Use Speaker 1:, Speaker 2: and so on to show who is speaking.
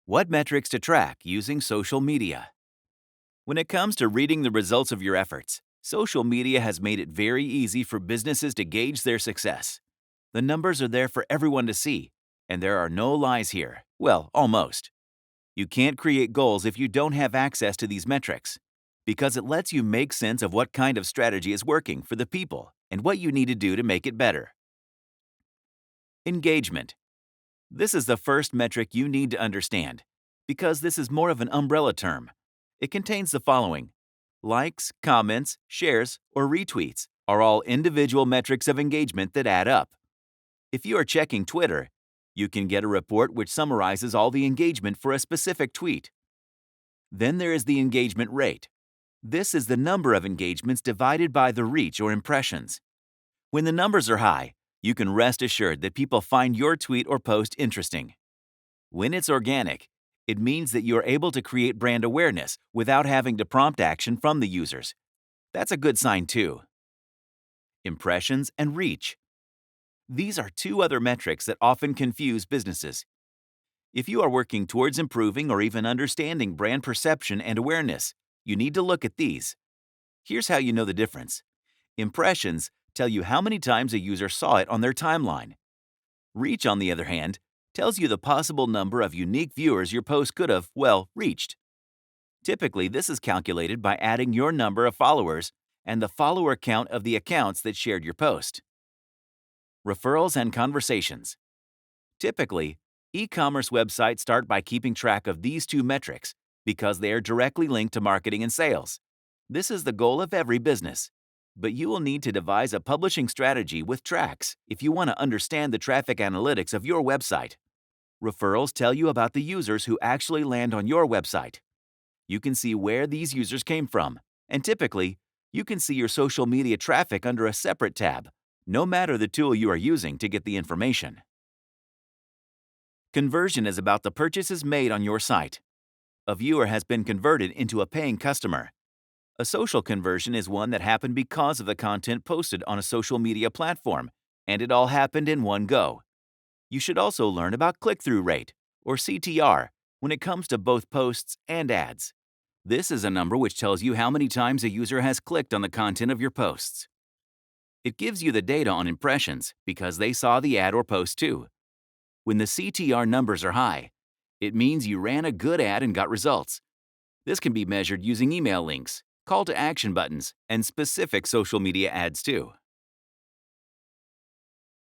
Speaker 1: What metrics to track using social media? When it comes to reading the results of your efforts, social media has made it very easy for businesses to gauge their success. The numbers are there for everyone to see, and there are no lies here. Well, almost. You can't create goals if you don't have access to these metrics, because it lets you make sense of what kind of strategy is working for the people and what you need to do to make it better. Engagement. This is the first metric you need to understand, because this is more of an umbrella term. It contains the following: likes, comments, shares, or retweets are all individual metrics of engagement that add up. If you are checking Twitter, you can get a report which summarizes all the engagement for a specific tweet. Then there is the engagement rate. This is the number of engagements divided by the reach or impressions. When the numbers are high, you can rest assured that people find your tweet or post interesting. When it's organic, it means that you are able to create brand awareness without having to prompt action from the users. That's a good sign too. Impressions and reach. These are two other metrics that often confuse businesses. If you are working towards improving or even understanding brand perception and awareness, you need to look at these. Here's how you know the difference. Impressions tell you how many times a user saw it on their timeline. Reach, on the other hand, tells you the possible number of unique viewers your post could have, reached. Typically, this is calculated by adding your number of followers and the follower count of the accounts that shared your post. Referrals and conversations. Typically, e-commerce websites start by keeping track of these two metrics because they are directly linked to marketing and sales. This is the goal of every business. But you will need to devise a publishing strategy with tracks if you want to understand the traffic analytics of your website. Referrals tell you about the users who actually land on your website. You can see where these users came from, and typically, you can see your social media traffic under a separate tab, no matter the tool you are using to get the information. Conversion is about the purchases made on your site. A viewer has been converted into a paying customer. A social conversion is one that happened because of the content posted on a social media platform, and it all happened in one go. You should also learn about click-through rate, or CTR, when it comes to both posts and ads. This is a number which tells you how many times a user has clicked on the content of your posts. It gives you the data on impressions because they saw the ad or post too. When the CTR numbers are high, it means you ran a good ad and got results. This can be measured using email links, call to action buttons, and specific social media ads too.